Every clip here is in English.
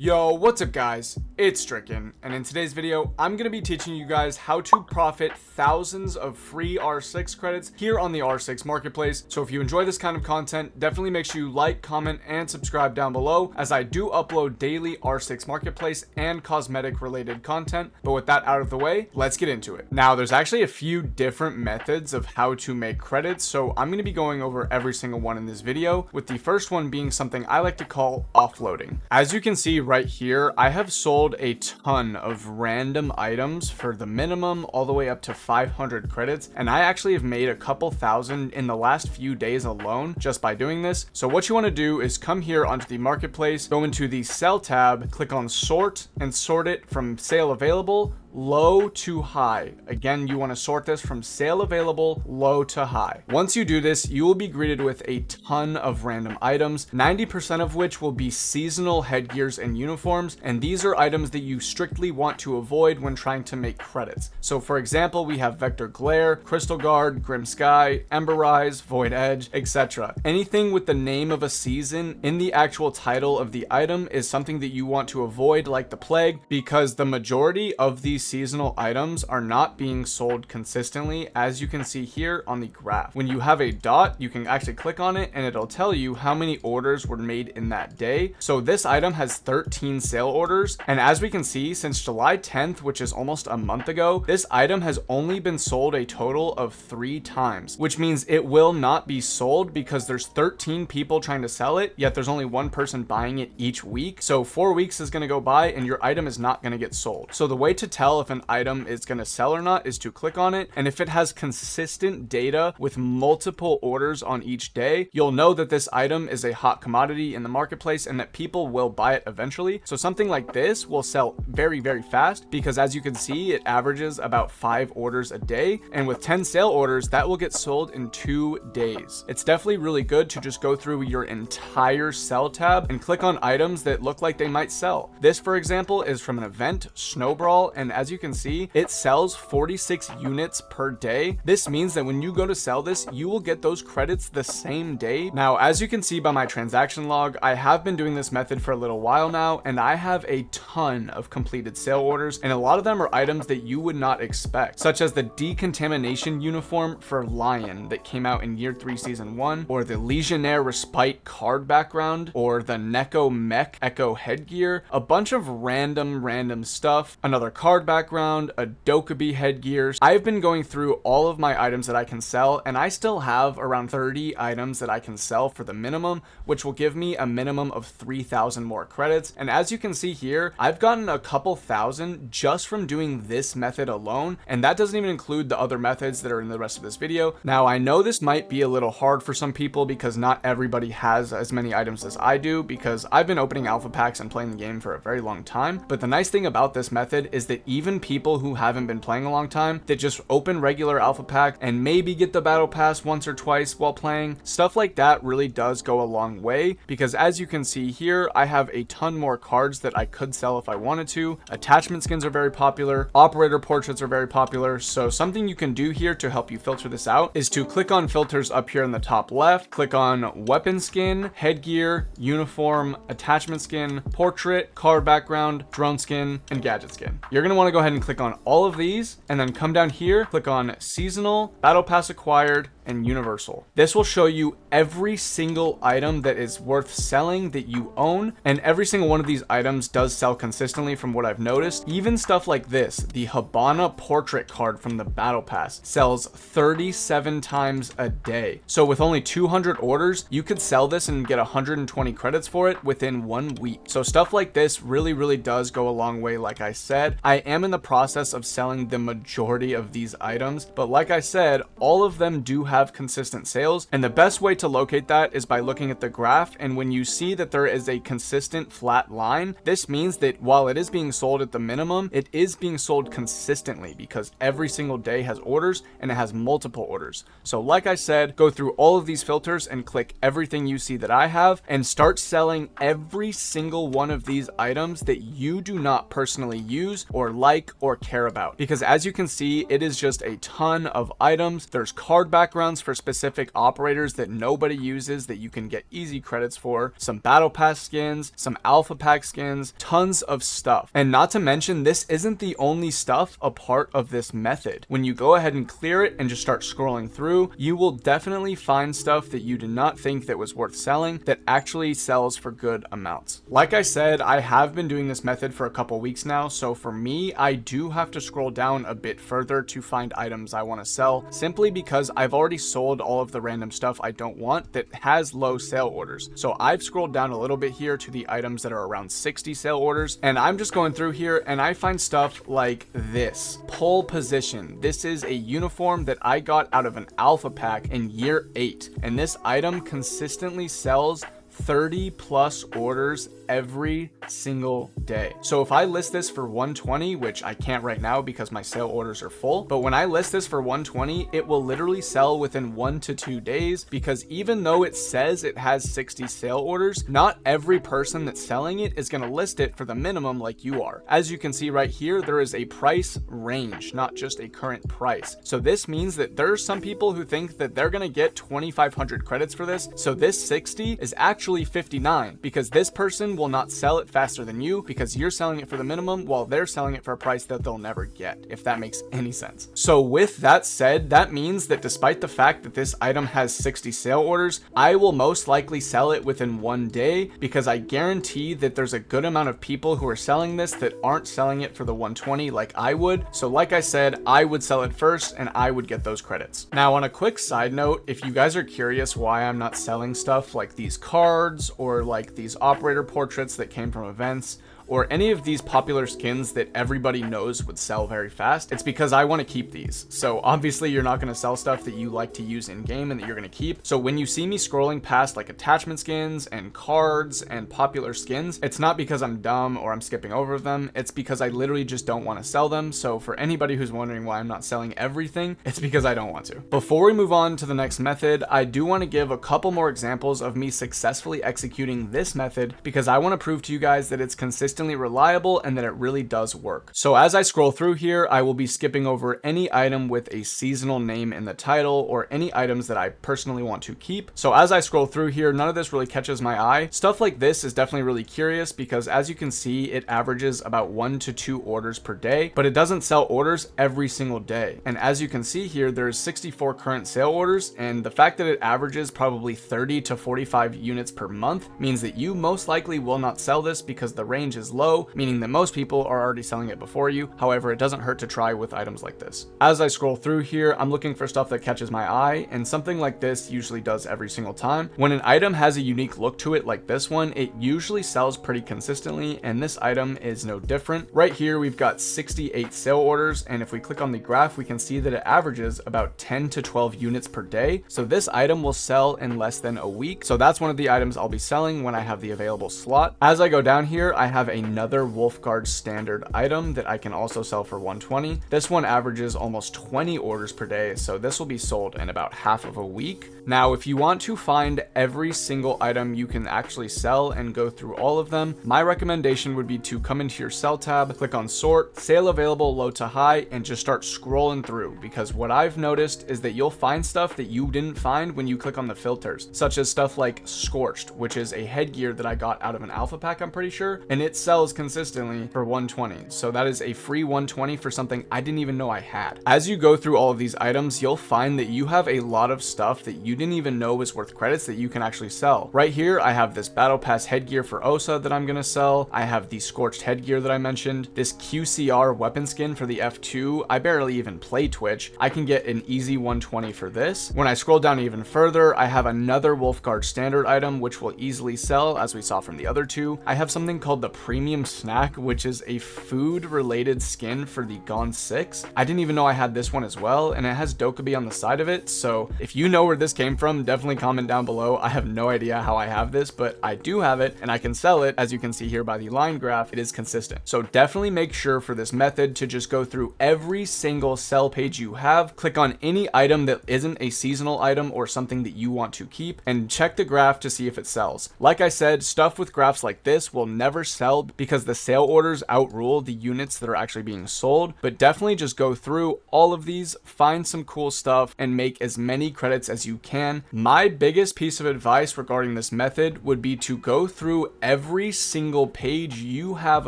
Yo, what's up guys? It's Stricken, and in today's video, I'm going to be teaching you guys how to profit thousands of free R6 credits here on the R6 marketplace. So if you enjoy this kind of content, definitely make sure you like, comment, and subscribe down below, as I do upload daily R6 marketplace and cosmetic related content. But with that out of the way, let's get into it. Now, there's actually a few different methods of how to make credits, so I'm going to be going over every single one in this video, with the first one being something I like to call offloading. As you can see right here, I have sold a ton of random items for the minimum all the way up to 500 credits, and I actually have made a couple thousand in the last few days alone just by doing this. So what you want to do is come here onto the marketplace, go into the sell tab, click on sort, and sort it from sale available low to high. Again, you want to sort this from sale available low to high. Once you do this, you will be greeted with a ton of random items, 90% of which will be seasonal headgears and uniforms, and these are items that you strictly want to avoid when trying to make credits. So for example, we have Vector Glare, Crystal Guard, Grim Sky, Ember Rise, Void Edge, etc. Anything with the name of a season in the actual title of the item is something that you want to avoid like the plague, because the majority of these seasonal items are not being sold consistently, as you can see here on the graph. When you have a dot, you can actually click on it and it'll tell you how many orders were made in that day. So this item has 13 sale orders, and as we can see, since July 10th, which is almost a month ago, this item has only been sold a total of 3 times, which means it will not be sold because there's 13 people trying to sell it, yet there's only one person buying it each week. So 4 weeks is going to go by and your item is not going to get sold. So the way to tell if an item is going to sell or not is to click on it, and if it has consistent data with multiple orders on each day, you'll know that this item is a hot commodity in the marketplace and that people will buy it eventually. So something like this will sell very, very fast, because as you can see, it averages about 5 orders a day, and with 10 sale orders, that will get sold in 2 days. It's definitely really good to just go through your entire sell tab and click on items that look like they might sell. This, for example, is from an event, Snowbrawl, and as you can see, it sells 46 units per day. This means that when you go to sell this, you will get those credits the same day. Now, as you can see by my transaction log, I have been doing this method for a little while now, and I have a ton of completed sale orders, and a lot of them are items that you would not expect, such as the decontamination uniform for Lion that came out in year 3 season 1, or the Legionnaire Respite card background, or the Neko Mech Echo headgear, a bunch of random stuff, another card background, a Dokkaebi headgear. I've been going through all of my items that I can sell, and I still have around 30 items that I can sell for the minimum, which will give me a minimum of 3,000 more credits. And as you can see here, I've gotten a couple thousand just from doing this method alone, and that doesn't even include the other methods that are in the rest of this video. Now, I know this might be a little hard for some people because not everybody has as many items as I do, because I've been opening alpha packs and playing the game for a very long time. But the nice thing about this method is that even people who haven't been playing a long time, that just open regular alpha pack and maybe get the battle pass once or twice while playing, stuff like that really does go a long way, because as you can see here, I have a ton more cards that I could sell if I wanted to. Attachment skins are very popular, operator portraits are very popular. So something you can do here to help you filter this out is to click on filters up here in the top left, click on weapon skin, headgear, uniform, attachment skin, portrait, card background, drone skin, and gadget skin. You're going to want to go ahead and click on all of these, and then come down here, click on seasonal, battle pass acquired, and universal. This will show you every single item that is worth selling that you own, and every single one of these items does sell consistently from what I've noticed. Even stuff like this, the Habana portrait card from the battle pass, sells 37 times a day. So with only 200 orders, you could sell this and get 120 credits for it within 1 week. So stuff like this really does go a long way. Like I said, I am in the process of selling the majority of these items, but like I said, all of them do have consistent sales, and the best way to locate that is by looking at the graph. And when you see that there is a consistent flat line, this means that while it is being sold at the minimum, it is being sold consistently, because every single day has orders and it has multiple orders. So like I said, go through all of these filters and click everything you see that I have and start selling every single one of these items that you do not personally use or like or care about, because as you can see, it is just a ton of items. There's card backgrounds cooldowns for specific operators that nobody uses that you can get easy credits for, some battle pass skins, some alpha pack skins, tons of stuff. And not to mention, this isn't the only stuff a part of this method. When you go ahead and clear it and just start scrolling through, you will definitely find stuff that you did not think that was worth selling that actually sells for good amounts. Like I said, I have been doing this method for a couple weeks now, so for me, I do have to scroll down a bit further to find items I want to sell, simply because I've already sold all of the random stuff I don't want that has low sale orders. So I've scrolled down a little bit here to the items that are around 60 sale orders, and I'm just going through here and I find stuff like this. Pole position. This is a uniform that I got out of an alpha pack in year 8, and this item consistently sells 30 plus orders every single day. So if I list this for 120, which I can't right now because my sale orders are full, but when I list this for 120, it will literally sell within 1 to 2 days, because even though it says it has 60 sale orders, not every person that's selling it is going to list it for the minimum like you are. As you can see right here, there is a price range, not just a current price. So this means that there's some people who think that they're going to get 2,500 credits for this. So this 60 is actually 59, because this person will not sell it faster than you because you're selling it for the minimum while they're selling it for a price that they'll never get, if that makes any sense. So with that said, that means that despite the fact that this item has 60 sale orders, I will most likely sell it within 1 day, because I guarantee that there's a good amount of people who are selling this that aren't selling it for the 120 like I would. So like I said, I would sell it first and I would get those credits. Now, on a quick side note, if you guys are curious why I'm not selling stuff like these cards or like these operator portraits that came from events, or any of these popular skins that everybody knows would sell very fast, it's because I want to keep these. So obviously you're not going to sell stuff that you like to use in game and that you're going to keep. So when you see me scrolling past like attachment skins and cards and popular skins, it's not because I'm dumb or I'm skipping over them. It's because I literally just don't want to sell them. So for anybody who's wondering why I'm not selling everything, it's because I don't want to. Before we move on to the next method, I do want to give a couple more examples of me successfully executing this method, because I want to prove to you guys that it's consistently reliable and that it really does work. So as I scroll through here, I will be skipping over any item with a seasonal name in the title or any items that I personally want to keep. So as I scroll through here, none of this really catches my eye. Stuff like this is definitely really curious, because as you can see, it averages about 1 to 2 orders per day, but it doesn't sell orders every single day. And as you can see here, there's 64 current sale orders, and the fact that it averages probably 30 to 45 units per month means that you most likely will not sell this, because the range is low, meaning that most people are already selling it before you. However, it doesn't hurt to try with items like this. As I scroll through here, I'm looking for stuff that catches my eye, and something like this usually does every single time. When an item has a unique look to it like this one, it usually sells pretty consistently, and this item is no different. Right here, we've got 68 sale orders, and if we click on the graph, we can see that it averages about 10 to 12 units per day. So this item will sell in less than a week. So that's one of the items I'll be selling when I have the available slot. As I go down here, I have another Wolfguard standard item that I can also sell for 120. This one averages almost 20 orders per day, so this will be sold in about half of a week. Now, if you want to find every single item you can actually sell and go through all of them, my recommendation would be to come into your sell tab, click on sort, sale available low to high, and just start scrolling through, because what I've noticed is that you'll find stuff that you didn't find when you click on the filters, such as stuff like Scorched, which is a headgear that I got out of an alpha pack, I'm pretty sure, and it sells consistently for 120. So that is a free 120 for something I didn't even know I had. As you go through all of these items, you'll find that you have a lot of stuff that you didn't even know was worth credits that you can actually sell. Right here, I have this battle pass headgear for Osa that I'm gonna sell. I have the Scorched headgear that I mentioned, this QCR weapon skin for the F2. I barely even play Twitch. I can get an easy 120 for this. When I scroll down even further, I have another Wolfguard standard item which will easily sell, as we saw from the other two. I have something called the Premium Snack, which is a food related skin for the Gone 6. I didn't even know I had this one as well, and it has Dokkaebi on the side of it. So if you know where this came from, definitely comment down below. I have no idea how I have this, but I do have it and I can sell it. As you can see here by the line graph, it is consistent. So definitely make sure for this method to just go through every single sell page you have, click on any item that isn't a seasonal item or something that you want to keep, and check the graph to see if it sells. Like I said, stuff with graphs like this will never sell sell because the sale orders outrule the units that are actually being sold. But definitely just go through all of these, find some cool stuff, and make as many credits as you can. My biggest piece of advice regarding this method would be to go through every single page you have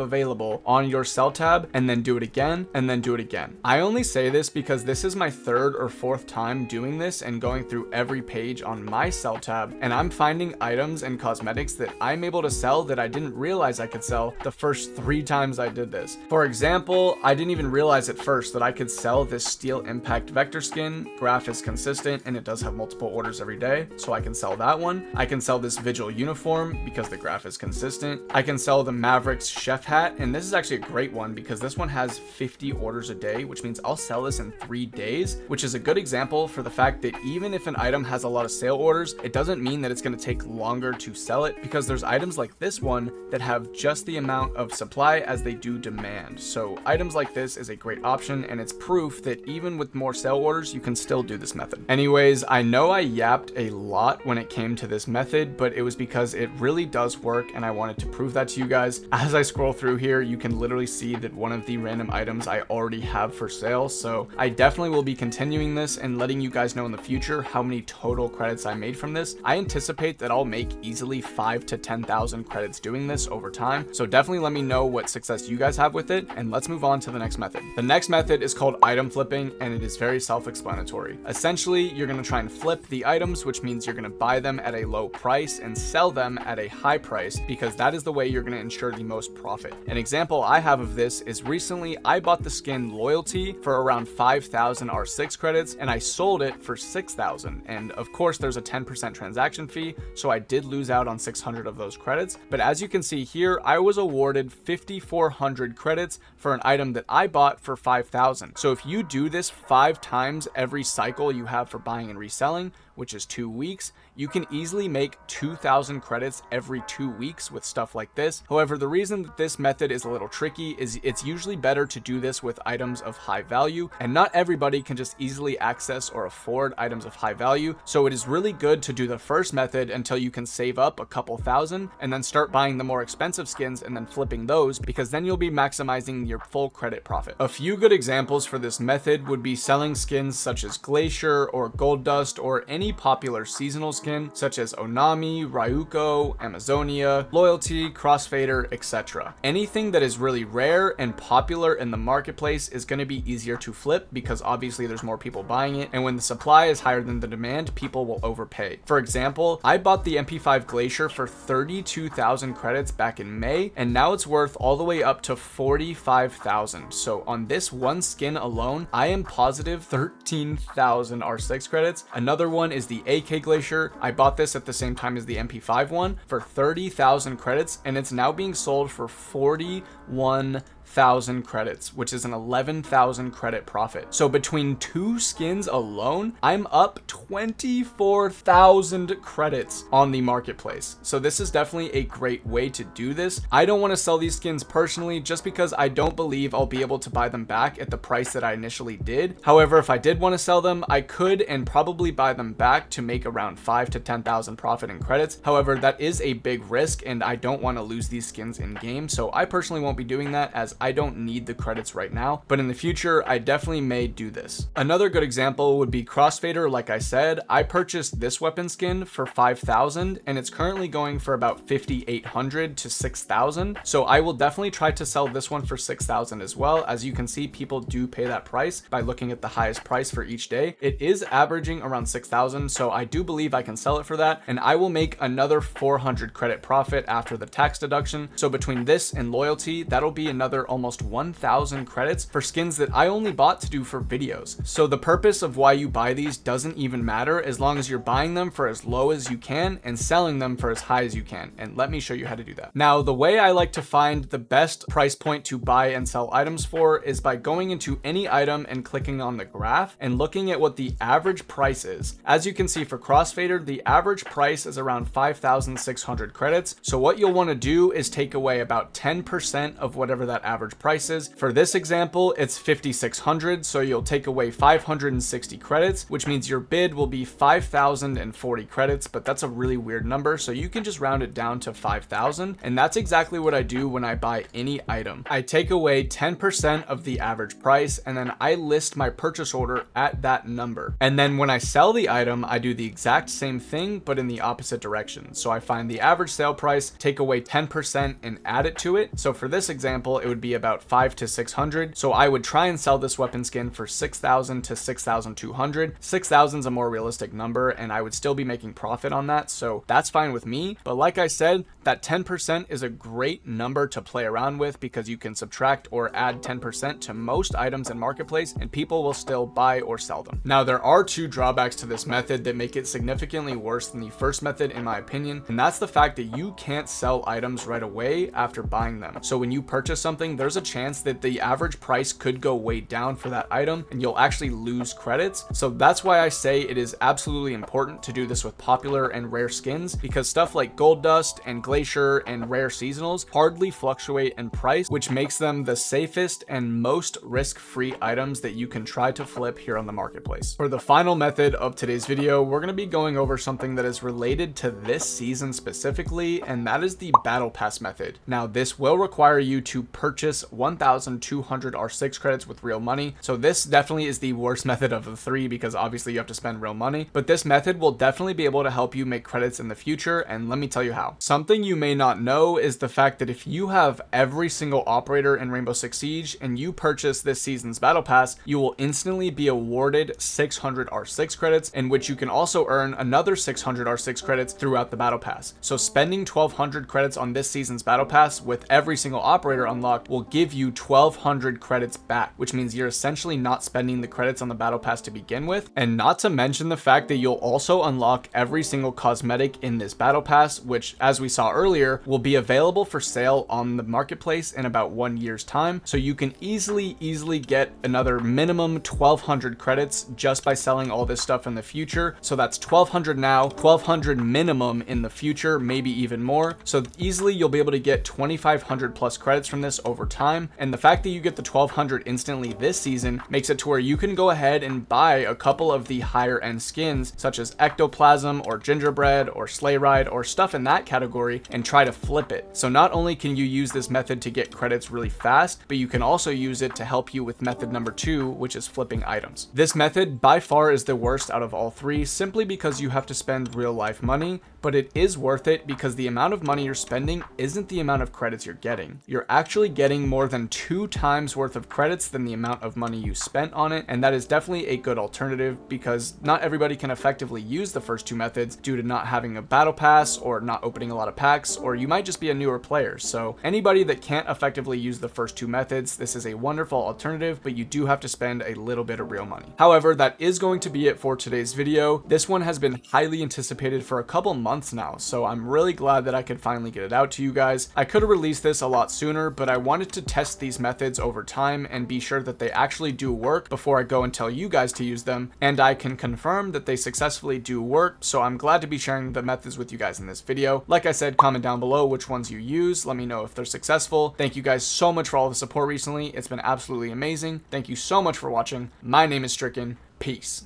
available on your sell tab and then do it again and then do it again. I only say this because this is my third or fourth time doing this and going through every page on my sell tab, and I'm finding items and cosmetics that I'm able to sell that I didn't realize I could sell the first 3 times I did this. For example, I didn't even realize at first that I could sell this Steel Impact Vector skin. Graph is consistent and it does have multiple orders every day, so I can sell that one. I can sell this Vigil uniform because the graph is consistent. I can sell the Mavericks chef hat, and this is actually a great one because this one has 50 orders a day, which means I'll sell this in 3 days, which is a good example for the fact that even if an item has a lot of sale orders, it doesn't mean that it's going to take longer to sell it, because there's items like this one that have just the amount of supply as they do demand. So items like this is a great option, and it's proof that even with more sale orders, you can still do this method. Anyways, I know I yapped a lot when it came to this method, but it was because it really does work and I wanted to prove that to you guys. As I scroll through here, you can literally see that one of the random items I already have for sale. So I definitely will be continuing this and letting you guys know in the future how many total credits I made from this. I anticipate that I'll make easily 5,000 to 10,000 credits doing this over time. So definitely let me know what success you guys have with it, and let's move on to the next method. The next method is called item flipping, and it is very self-explanatory. Essentially, you're going to try and flip the items, which means you're going to buy them at a low price and sell them at a high price, because that is the way you're going to ensure the most profit. An example I have of this is recently I bought the skin Loyalty for around 5,000 R6 credits and I sold it for 6,000, and of course there's a 10% transaction fee, so I did lose out on 600 of those credits. But as you can see here, I was awarded 5,400 credits for an item that I bought for 5,000. So if you do this 5 times every cycle you have for buying and reselling, which is 2 weeks, you can easily make 2,000 credits every 2 weeks with stuff like this. However, the reason that this method is a little tricky is it's usually better to do this with items of high value, and not everybody can just easily access or afford items of high value. So it is really good to do the first method until you can save up a couple thousand and then start buying the more expensive skins and then flipping those, because then you'll be maximizing your full credit profit. A few good examples for this method would be selling skins such as Glacier or Gold Dust, or any popular seasonal skin such as Onami, Ryuko, Amazonia, Loyalty, Crossfader, etc. Anything that is really rare and popular in the marketplace is going to be easier to flip because obviously there's more people buying it, and when the supply is higher than the demand, people will overpay. For example, I bought the MP5 Glacier for 32,000 credits back in May, and now it's worth all the way up to 45,000. So on this one skin alone, I am positive 13,000 R6 credits. Another one is the AK Glacier. I bought this at the same time as the MP5 one for 30,000 credits, and it's now being sold for 41,000 credits, which is an 11,000 credit profit. So between 2 skins alone, I'm up 24,000 credits on the marketplace. So this is definitely a great way to do this. I don't want to sell these skins personally just because I don't believe I'll be able to buy them back at the price that I initially did. However, if I did want to sell them, I could and probably buy them back to make around 5,000 to 10,000 profit in credits. However, that is a big risk and I don't want to lose these skins in game. So I personally won't be doing that as I don't need the credits right now, but in the future, I definitely may do this. Another good example would be Crossfader. Like I said, I purchased this weapon skin for 5,000 and it's currently going for about 5,800 to 6,000. So I will definitely try to sell this one for 6,000 as well. As you can see, people do pay that price by looking at the highest price for each day. It is averaging around 6,000, so I do believe I can sell it for that, and I will make another 400 credit profit after the tax deduction. So between this and Loyalty, that'll be another almost 1,000 credits for skins that I only bought to do for videos. So the purpose of why you buy these doesn't even matter as long as you're buying them for as low as you can and selling them for as high as you can. And let me show you how to do that. Now, the way I like to find the best price point to buy and sell items for is by going into any item and clicking on the graph and looking at what the average price is. As you can see for Crossfader, the average price is around 5,600 credits. So what you'll want to do is take away about 10% of whatever that average price is. For this example, it's 5,600, so you'll take away 560 credits, which means your bid will be 5,040 credits, but that's a really weird number, so you can just round it down to 5,000, and that's exactly what I do when I buy any item. I take away 10% of the average price, and then I list my purchase order at that number. And then when I sell the item, I do the exact same thing, but in the opposite direction. So I find the average sale price, take away 10% and add it to it. So for this example, it would be about 5 to 600. So I would try and sell this weapon skin for 6,000 to 6,200. 6,000 is a more realistic number, and I would still be making profit on that. So that's fine with me. But like I said, that 10% is a great number to play around with because you can subtract or add 10% to most items in Marketplace and people will still buy or sell them. Now, there are two drawbacks to this method that make it significantly worse than the first method in my opinion, and that's the fact that you can't sell items right away after buying them. So when you purchase something, there's a chance that the average price could go way down for that item and you'll actually lose credits. So that's why I say it is absolutely important to do this with popular and rare skins, because stuff like Gold Dust and Glacier and rare seasonals hardly fluctuate in price, which makes them the safest and most risk-free items that you can try to flip here on the marketplace. For the final method of today's video, we're going to be going over something that is related to this season specifically, and that is the battle pass method. Now, this will require you to purchase 1,200 R6 credits with real money. So this definitely is the worst method of the three because obviously you have to spend real money, but this method will definitely be able to help you make credits in the future, and let me tell you how. Something you may not know is the fact that if you have every single operator in Rainbow Six Siege and you purchase this season's battle pass, you will instantly be awarded 600 R6 credits, in which you can also earn another 600 R6 credits throughout the battle pass. So spending 1,200 credits on this season's battle pass with every single operator unlocked will give you 1,200 credits back, which means you're essentially not spending the credits on the battle pass to begin with. And not to mention the fact that you'll also unlock every single cosmetic in this battle pass, which, as we saw earlier, will be available for sale on the marketplace in about 1 year's time. So you can easily get another minimum 1,200 credits just by selling all this stuff in the future. So that's 1,200 now, 1,200 minimum in the future, maybe even more. So easily you'll be able to get 2,500 plus credits from this over time. And the fact that you get the 1,200 instantly this season makes it to where you can go ahead and buy a couple of the higher end skins such as Ectoplasm or Gingerbread or Sleigh Ride or stuff in that category and try to flip it. So not only can you use this method to get credits really fast, but you can also use it to help you with method number 2, which is flipping items. This method by far is the worst out of all three, simply because you have to spend real life money, but it is worth it because the amount of money you're spending isn't the amount of credits you're getting. You're actually getting more than 2 times worth of credits than the amount of money you spent on it, and that is definitely a good alternative because not everybody can effectively use the first two methods due to not having a battle pass or not opening a lot of packs, or you might just be a newer player. So anybody that can't effectively use the first two methods, this is a wonderful alternative, but you do have to spend a little bit of real money. However, that is going to be it for today's video. This one has been highly anticipated for a couple months now, so I'm really glad that I could finally get it out to you guys. I could have released this a lot sooner, but I wanted to test these methods over time and be sure that they actually do work before I go and tell you guys to use them, and I can confirm that they successfully do work, so I'm glad to be sharing the methods with you guys in this video. Like I said, comment down below which ones you use. Let me know if they're successful. Thank you guys so much for all the support recently. It's been absolutely amazing. Thank you so much for watching. My name is Stricken. Peace.